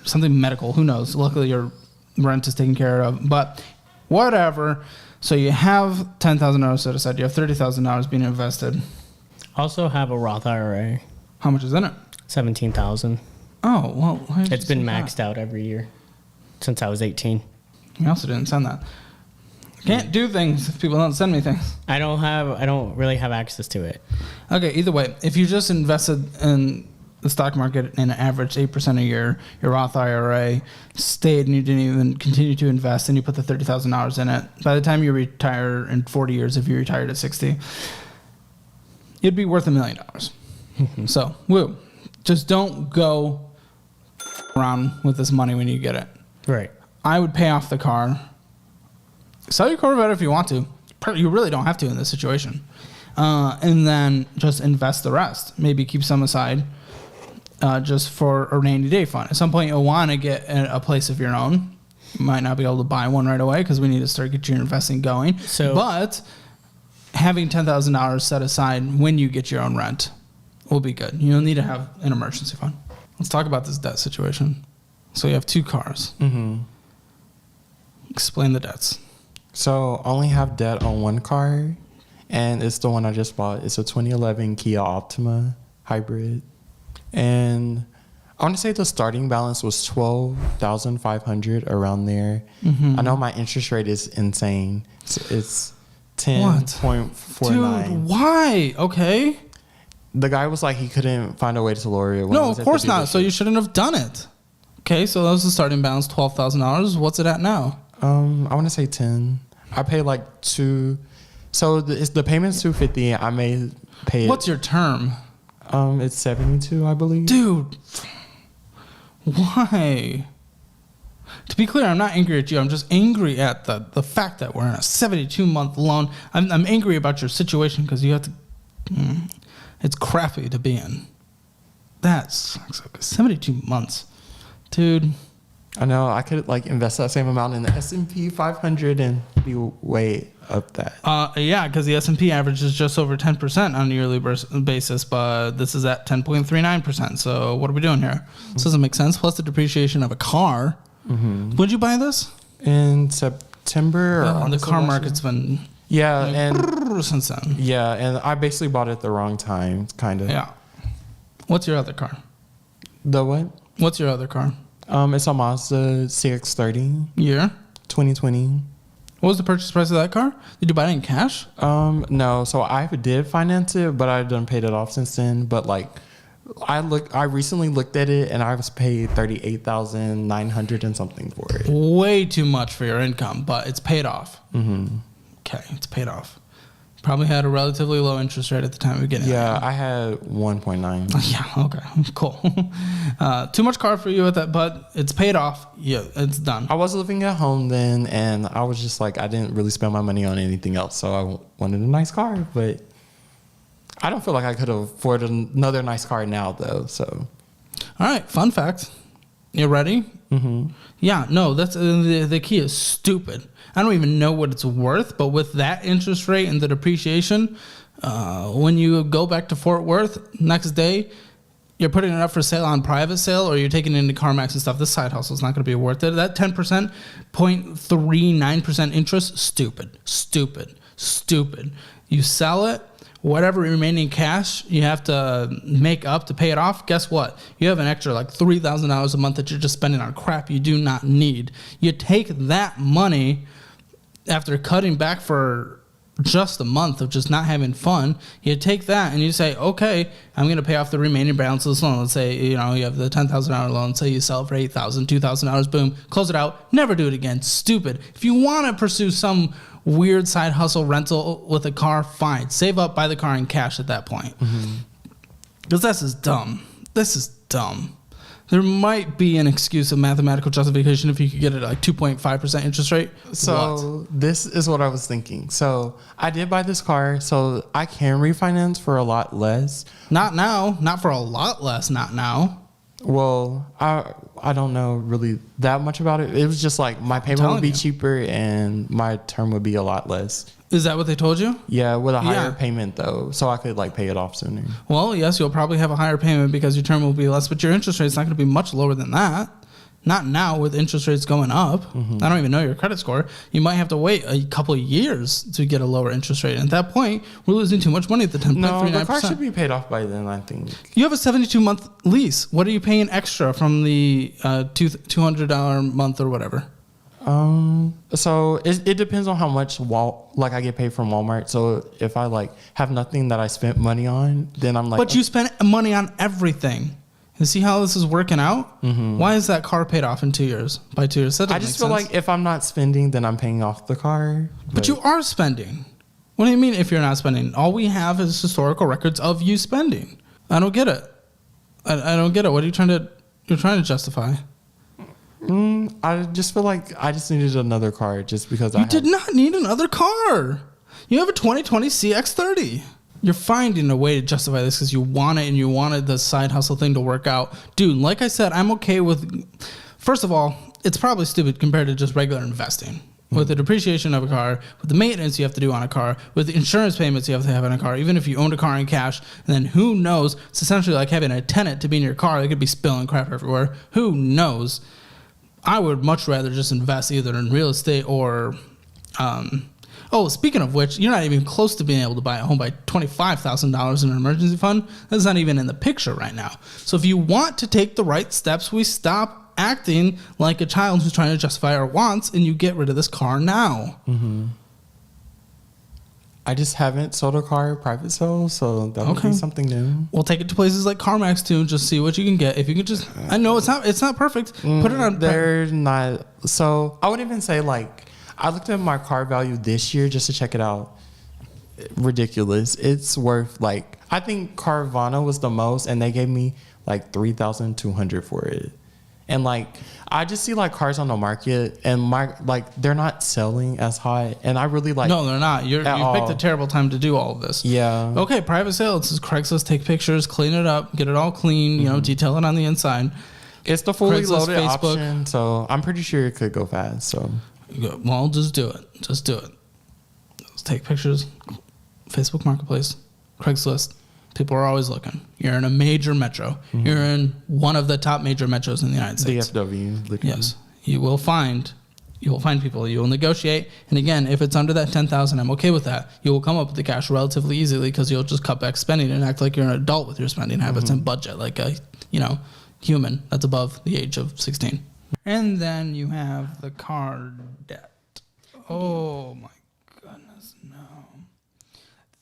something medical. Who knows? Luckily, your rent is taken care of, but whatever. So you have $10,000 set aside. You have $30,000 being invested. also have a Roth IRA, How much is in it? $17,000. Oh, well. why did It's you been say maxed out every year since I was 18. that? You also didn't send that. Can't do things if people don't send me things. I don't really have access to it. Okay, either way, if you just invested in the stock market and averaged 8% a year, your Roth IRA stayed and you didn't even continue to invest and you put the $30,000 in it, by the time you retire in 40 years, if you retired at 60, it'd be worth $1 million. So, woo. Just don't go around with this money when you get it. Right. I would pay off the car. Sell your Corvette if you want to. You really don't have to in this situation. And then just invest the rest. Maybe keep some aside. just for a rainy day fund. At some point, you'll want to get a place of your own. You might not be able to buy one right away because we need to start get your investing going. But having $10,000 set aside when you get your own rent will be good. You'll need to have an emergency fund. Let's talk about this debt situation. So you have 2 cars. Mm-hmm. Explain the debts. So I only have debt on one car, and it's the one I just bought. It's a 2011 Kia Optima hybrid. And I want to say the starting balance was $12,500, around there. Mm-hmm. I know my interest rate is insane. It's 10.49. Dude, why? Okay. The guy was like, he couldn't find a way to lower it. when I No, was of at the course not. So dealership. you shouldn't have done it. Okay, so that was the starting balance, $12,000. What's it at now? I want to say 10. I pay like 2. So the payment's $250. I may pay it. What's your term? It's 72, I believe. Dude, why? To be clear, I'm not angry at you. I'm just angry at the fact that we're in a 72-month loan. I'm angry about your situation because you have to... it's crappy to be in. That sucks. 72 months. Dude. I know. I could like invest that same amount in the S&P 500 and be way up that. Yeah, because the S&P average is just over 10% on a yearly basis, but this is at 10.39%. So what are we doing here? This doesn't make sense. Plus the depreciation of a car. When did you buy this? In September. Or The car market's been and since then. Yeah, and I basically bought it at the wrong time, kind of. Yeah. What's your other car? The what? What's your other car? It's a Mazda CX-30, Year? 2020. What was the purchase price of that car? Did you buy it in cash? No, so I did finance it, but I've done paid it off since then. But like, I recently looked at it and I was paid $38,900 and something for it. Way too much for your income, but it's paid off. Mm-hmm. Okay, it's paid off. Probably had a relatively low interest rate at the time of getting it. Yeah, I had 1.9. Yeah, okay, cool. Too much car for you at that, but it's paid off. Yeah, it's done. I was living at home then, and I was just like, I didn't really spend my money on anything else, so I wanted a nice car, but I don't feel like I could afford another nice car now, though, so. All right, fun fact. You ready? Mm-hmm. Yeah, no, that's the key is stupid. I don't even know what it's worth, but with that interest rate and the depreciation, when you go back to Fort Worth next day, you're putting it up for sale on private sale or you're taking it into CarMax and stuff. This side hustle is not going to be worth it. That 10%, 0.39% interest, stupid. You sell it, whatever remaining cash you have to make up to pay it off, guess what? You have an extra like $3,000 a month that you're just spending on crap you do not need. You take that money after cutting back for just a month of just not having fun, you take that and you say, okay, I'm going to pay off the remaining balance of this loan. Let's say, you have the $10,000 loan. Say you sell it for $8,000, $2,000, boom, close it out. Never do it again. Stupid. If you want to pursue some weird side hustle rental with a car, fine. Save up, buy the car in cash at that point. Because this is dumb. There might be an excuse of mathematical justification if you could get it at like 2.5% interest rate. So this is what I was thinking. So I did buy this car, so I can refinance for a lot less. Not now. Not for a lot less. Not now. Well, I don't know really that much about it. It was just like my payment would be cheaper and my term would be a lot less. Is that what they told you? Yeah, with a higher payment though, so I could like pay it off sooner. Well, yes, you'll probably have a higher payment because your term will be less, but your interest rate is not going to be much lower than that. Not now with interest rates going up. I don't even know your credit score. You might have to wait a couple of years to get a lower interest rate. At that point, we're losing too much money at the 10.39%. No, the car should be paid off by then, I think. You have a 72-month lease. What are you paying extra from the $200 a month or whatever? So it depends on how much I get paid from Walmart. So if I like have nothing that I spent money on, then I'm like. But you spent money on everything. You see how this is working out? Why is that car paid off in 2 years? By 2 years, that doesn't I just make feel sense. like if I'm not spending, then I'm paying off the car. But you are spending. What do you mean if you're not spending? All we have is historical records of you spending. I don't get it. I don't get it. What are you trying to justify? I just feel like I just needed another car just because You did not need another car. You have a 2020 CX-30. You're finding a way to justify this because you want it and you wanted the side hustle thing to work out. Dude, like I said, I'm okay with... First of all, it's probably stupid compared to just regular investing. With the depreciation of a car, with the maintenance you have to do on a car, with the insurance payments you have to have on a car, even if you owned a car in cash, and then who knows? It's essentially like having a tenant to be in your car. They could be spilling crap everywhere. Who knows? I would much rather just invest either in real estate or... Oh, speaking of which, you're not even close to being able to buy a home by $25,000 in an emergency fund. That's not even in the picture right now. So if you want to take the right steps, we stop acting like a child who's trying to justify our wants and you get rid of this car now. I just haven't sold a car private sale, so that would Okay. be something new. We'll take it to places like CarMax too and just see what you can get. If you can just, I know it's not perfect. Put it on. They're not. So I would even say, like, I looked at my car value this year just to check it out. Ridiculous. It's worth, like, I think Carvana was the most, and they gave me like $3,200 for it. And like, I just see like cars on the market, and they're not selling as high. And I really like. No, they're not. You picked a terrible time to do all of this. Yeah. Okay, private sale. It's just Craigslist. Take pictures, clean it up, get it all clean. You know, detail it on the inside. It's the fully Craigslist, loaded Facebook. option, so I'm pretty sure it could go fast. So. Well, just do it. Just do it. Just take pictures. Facebook Marketplace, Craigslist. People are always looking. You're in a major metro. You're in one of the top major metros in the United States. DFW. Literally. Yes, you will find people. You will negotiate, and again, if it's under that 10,000, I'm okay with that. You will come up with the cash relatively easily because you'll just cut back spending and act like you're an adult with your spending habits and budget, like a human that's above the age of 16. And then you have the car debt. Oh my goodness, no.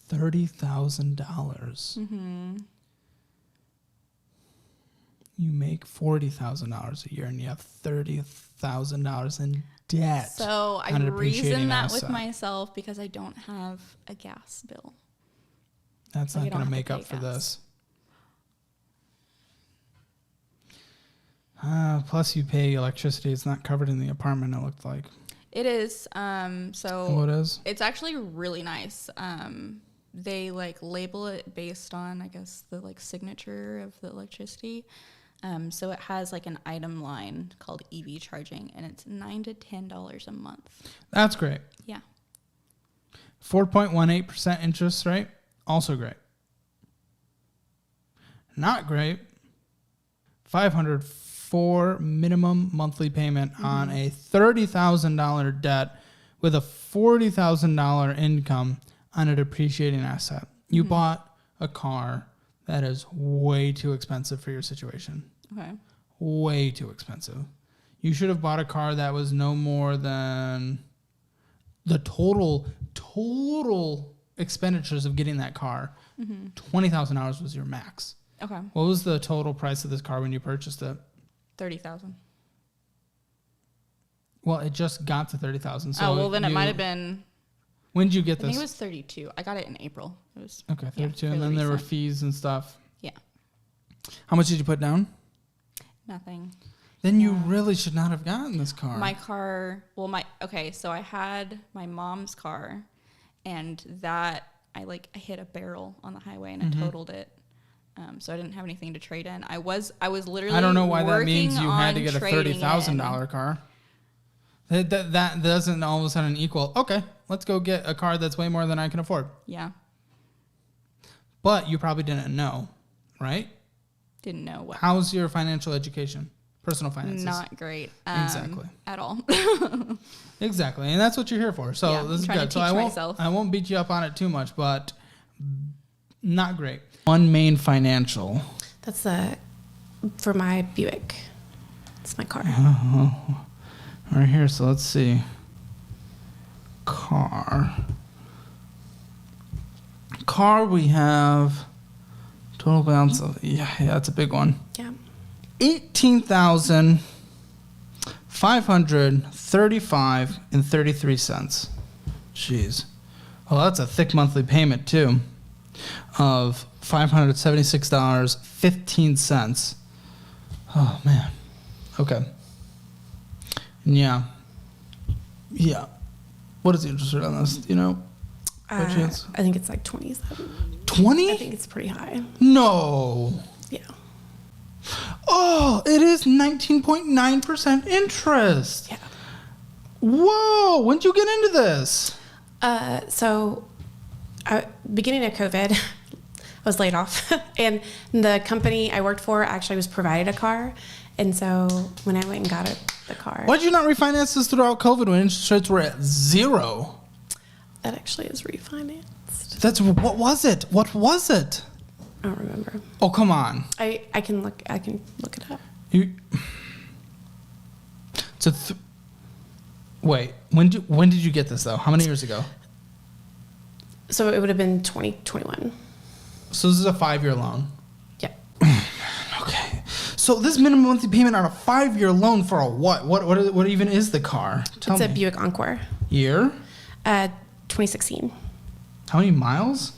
$30,000. You make $40,000 a year and you have $30,000 in debt. So I on a depreciating reason that with asset. myself because I don't have a gas bill. That's Like, not I don't going to have to make pay up for gas. this. Plus, you pay electricity. It's not covered in the apartment, it looked like. It is. Oh, So it is? it's actually really nice. They like label it based on, I guess, the like signature of the electricity. So it has like an item line called EV charging, and it's $9 to $10 a month. That's great. Yeah. 4.18% interest rate, also great. Not great. $504 minimum monthly payment on a $30,000 debt with a $40,000 income on a depreciating asset. You bought a car that is way too expensive for your situation. Okay. Way too expensive. You should have bought a car that was no more than the total expenditures of getting that car. $20,000 was your max. Okay. What was the total price of this car when you purchased it? $30,000. Well, it just got to $30,000. So Oh well, then it might have been. When did you get I think this? it was 32. I got it in April. It was Okay, 32, yeah, and then fairly there were recent. fees and stuff. Yeah. How much did you put down? Nothing. Then you really should not have gotten this car. My car, so I had my mom's car, and that I hit a barrel on the highway and I totaled it. So I didn't have anything to trade in. I was literally. I don't know why that means working you had to on get a trading $30,000 car. That doesn't all of a sudden equal, okay, let's go get a car that's way more than I can afford. Yeah. But you probably didn't know, right? Didn't know what. How's your financial education? Personal finances? Not great. Exactly. At all. Exactly, and that's what you're here for. So Yeah, this is trying to good. So teach I won't myself. I won't beat you up on it too much, but not great. One main financial. That's for my Buick. It's my car. Right here, so let's see. Car, we have total balance of, yeah, that's a big one. Yeah. $18,535.33. Jeez. Well, that's a thick monthly payment too, of $576.15. Oh man. Okay. Yeah. Yeah. What is the interest rate on this? Do you know? By chance? I think it's like 27. 20? I think it's pretty high. No. Yeah. Oh, it is 19.9% interest. Yeah. Whoa, when'd you get into this? Beginning of COVID, I was laid off, and the company I worked for actually was provided a car, and so when I went and got the car, Why'd you not refinance this throughout COVID when interest rates were at 0? that actually is refinanced. That's what was it? What was it? I don't remember. Oh, come on. I can look it up. Wait, when did you get this though? How many years ago? So it would have been 2021. So this is a 5-year loan. Yeah. Okay. So this minimum monthly payment on a 5-year loan for a what? What even is the car? Tell It's a me. Buick Encore. Year? 2016. How many miles?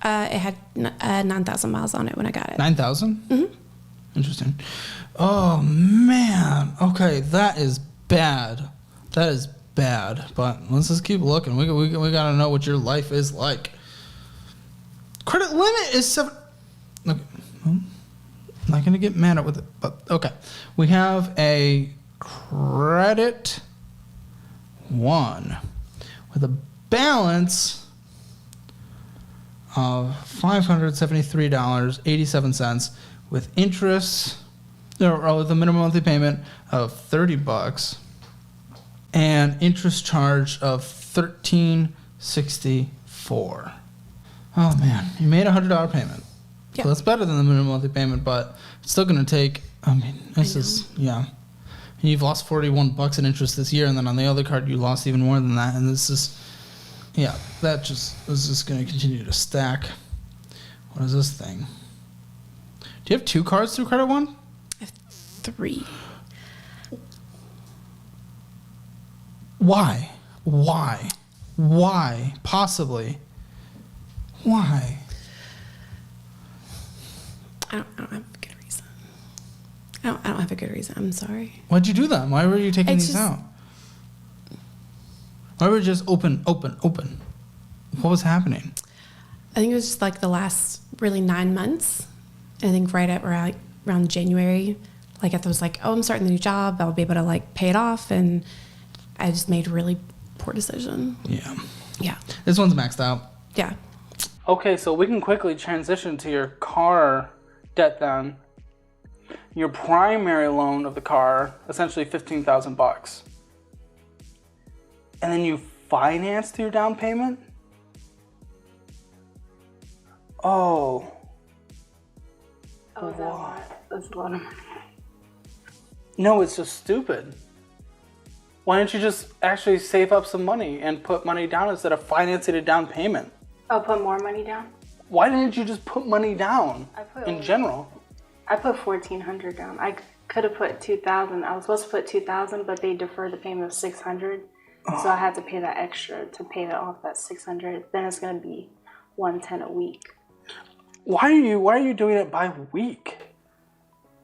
It had 9,000 miles on it when I got it. 9,000? Mm-hmm. Interesting. Oh man. Okay, that is bad. That is bad. But let's just keep looking. We gotta know what your life is like. Credit limit is 7. Look, I'm not gonna get mad at with it, but okay. We have a credit 1 with a balance of $573.87 with interest, or with a minimum monthly payment of $30 and interest charge of $13.64. Oh man, you made a $100 payment. Yeah. So that's better than the minimum monthly payment, but it's still going to take. I mean, this is yeah. And you've lost $41 in interest this year, and then on the other card you lost even more than that, and this is. Yeah, that just is just going to continue to stack. What is this thing? Do you have 2 cards through Credit One? I have 3. Why? Why? Possibly. Why? I don't have a good reason. I don't have a good reason. I'm sorry. Why'd you do that? Why were you taking It's these just- out? Why were you just open? What was happening? I think it was just like the last really 9 months. I think right at around January, like I was like, oh, I'm starting the new job. I'll be able to like pay it off, and I just made a really poor decision. Yeah. Yeah. This one's maxed out. Yeah. Okay, so we can quickly transition to your car debt then. Your primary loan of the car, essentially $15,000. And then you financed your down payment? Oh. Oh, is that a lot? That's a lot of money. No, it's just stupid. Why don't you just actually save up some money and put money down instead of financing a down payment? I'll put more money down? Why didn't you just put money down in general? I put $1,400 down. I could have put $2,000. I was supposed to put $2,000, but they deferred the payment of $600. So I had to pay that extra to pay that off that $600. Then it's gonna be $110 a week. Why are you doing it by week?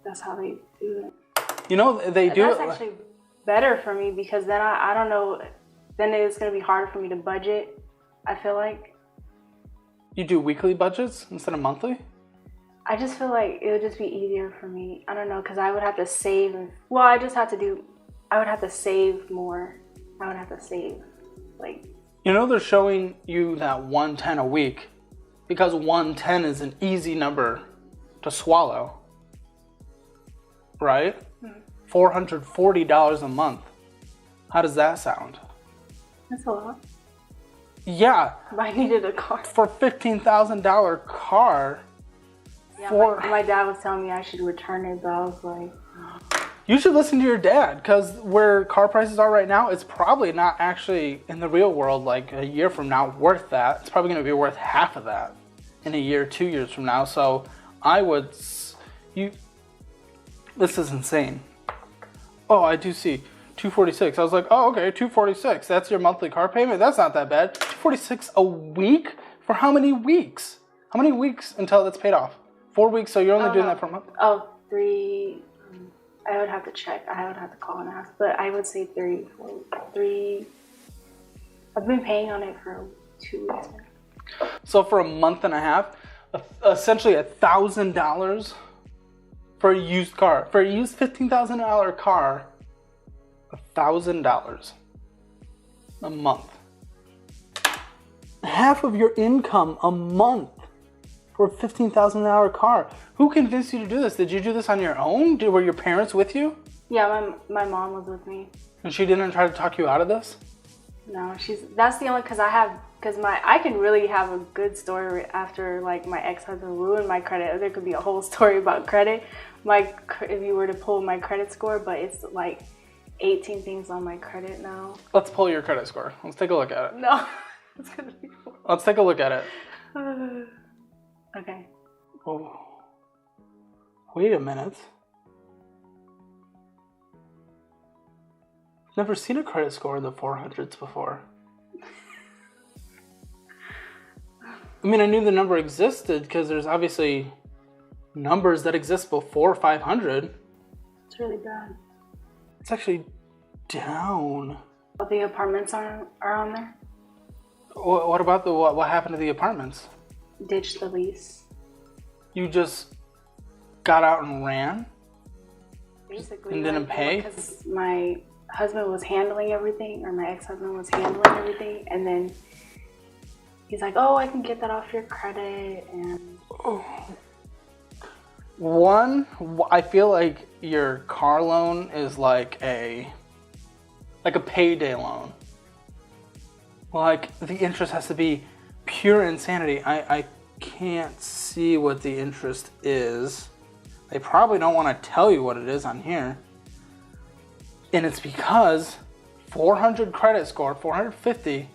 That's how they do it. You know they do That's it. actually better for me because then I don't know. Then it's gonna be harder for me to budget. I feel like You do weekly budgets instead of monthly? I just feel like it would just be easier for me. I don't know because I would have to save. Well, I would have to save more. I would have to save like. You know they're showing you that 110 a week because 110 is an easy number to swallow. Right? $440 a month. How does that sound? That's a lot. Yeah. But I needed a car. For $15,000 car. Yeah, my dad was telling me I should return it, but I was like. You should listen to your dad because where car prices are right now, it's probably not actually in the real world like a year from now worth that. It's probably going to be worth half of that in a year, 2 years from now. So this is insane. Oh, I do see $246. I was like, oh, okay, $246. That's your monthly car payment. That's not that bad. $246 a week for how many weeks? How many weeks until that's paid off? 4 weeks. So you're only doing that for a month? Oh, 3. I would have to check. I would have to call and ask, but I would say 3. I've been paying on it for 2 weeks now. So for a month and a half, essentially $1,000 for a used car. For a used $15,000 car, $1,000 a month. Half of your income a month for a $15,000 car. Who convinced you to do this? Did you do this on your own? Were your parents with you? Yeah, my mom was with me. And she didn't try to talk you out of this? No, that's the only, because I can really have a good story after like my ex-husband ruined my credit. There could be a whole story about credit. If you were to pull my credit score, but it's like 18 things on my credit now. Let's pull your credit score. Let's take a look at it. No, it's gonna be horrible. Let's take a look at it. Okay. Oh. Wait a minute. Never seen a credit score in the 400s before. I mean, I knew the number existed because there's obviously numbers that exist before 500. It's really bad. It's actually down. The apartments are on there. What about what happened to the apartments? Ditched the lease. You just got out and ran? Basically. And didn't pay? Because my husband was handling everything, or my ex-husband was handling everything, and then he's like, oh, I can get that off your credit, and... One, I feel like your car loan is like a payday loan. Like, the interest has to be pure insanity. I can't see what the interest is. They probably don't want to tell you what it is on here. And it's because 400 credit score, 450,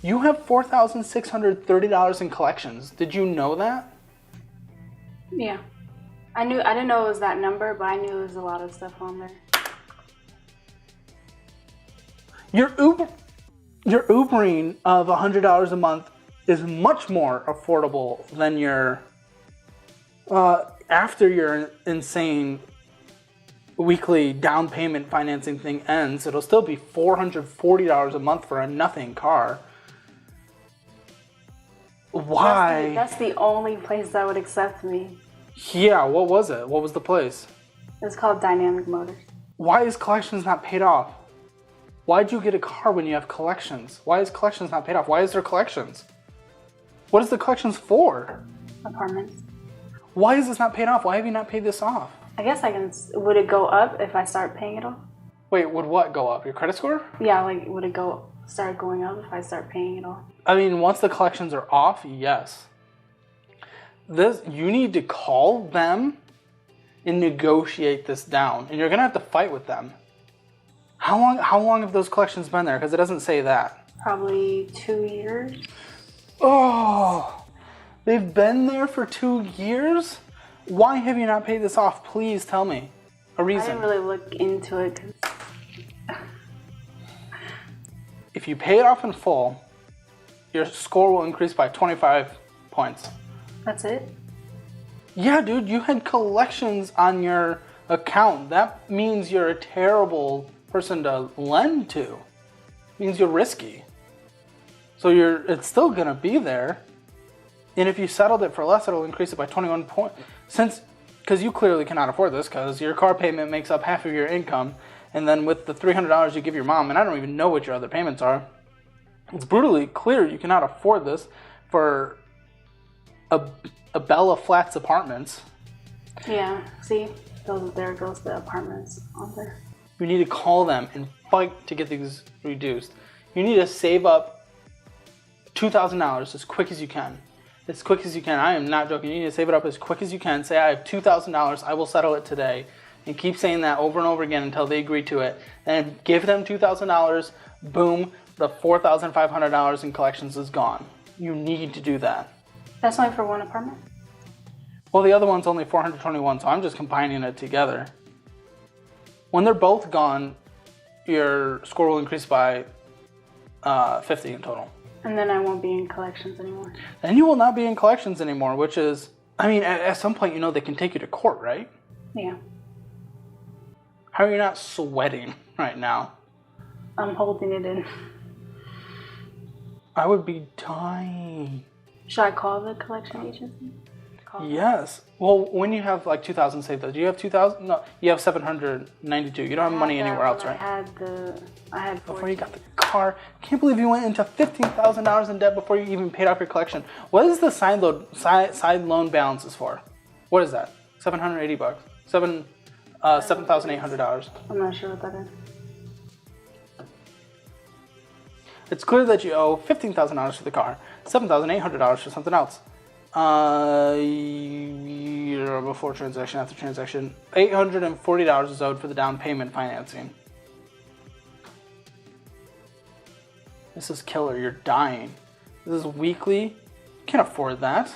you have $4,630 in collections. Did you know that? Yeah. I didn't know it was that number, but I knew there was a lot of stuff on there. Your Ubering of $100 a month is much more affordable than your, after your insane weekly down payment financing thing ends, it'll still be $440 a month for a nothing car. Why? That's the only place that would accept me. Yeah, what was it? What was the place? It's called Dynamic Motors. Why is collections not paid off? Why'd you get a car when you have collections? Why is collections not paid off? Why is there collections? What is the collections for? Apartments. Why is this not paid off? Why have you not paid this off? I guess I can. Would it go up if I start paying it off? Wait, would what go up? Your credit score? Yeah, like would it start going up if I start paying it off? I mean, once the collections are off, yes. You need to call them and negotiate this down, and you're gonna have to fight with them. How long have those collections been there? Because it doesn't say that. Probably 2 years. Oh, they've been there for 2 years? Why have you not paid this off? Please tell me a reason. I didn't really look into it. If you pay it off in full, your score will increase by 25 points. That's it? Yeah, dude, you had collections on your account. That means you're a terrible person to lend to. It means you're risky. So it's still gonna be there. And if you settled it for less, it'll increase it by 21 points. Because you clearly cannot afford this, because your car payment makes up half of your income. And then with the $300 you give your mom, and I don't even know what your other payments are, it's brutally clear you cannot afford this for a Bella Flats apartments. Yeah, see? There goes the apartments on there. You need to call them and fight to get these reduced. You need to save up $2,000 as quick as you can. As quick as you can. I am not joking. You need to save it up as quick as you can. Say, I have $2,000. I will settle it today. And keep saying that over and over again until they agree to it. And give them $2,000. Boom. The $4,500 in collections is gone. You need to do that. That's only for one apartment? Well, the other one's only $421, so I'm just combining it together. When they're both gone, your score will increase by 50 in total. And then I won't be in collections anymore. Then you will not be in collections anymore, which is, I mean, at some point, they can take you to court, right? Yeah. How are you not sweating right now? I'm holding it in. I would be dying. Should I call the collection agency? call. Yes. Well, when you have like 2,000 saved, though, do you have 2,000? No, you have 792. You don't have money anywhere else, right? I had Before you got the car. Can't believe you went into $15,000 in debt before you even paid off your collection. What is the side loan balances for? What is that? $780. $7,800. I'm not sure what that is. It's clear that you owe $15,000 for the car, $7,800 for something else. Before transaction, after transaction, $840 is owed for the down payment financing. This is killer. You're dying. This is weekly. You can't afford that.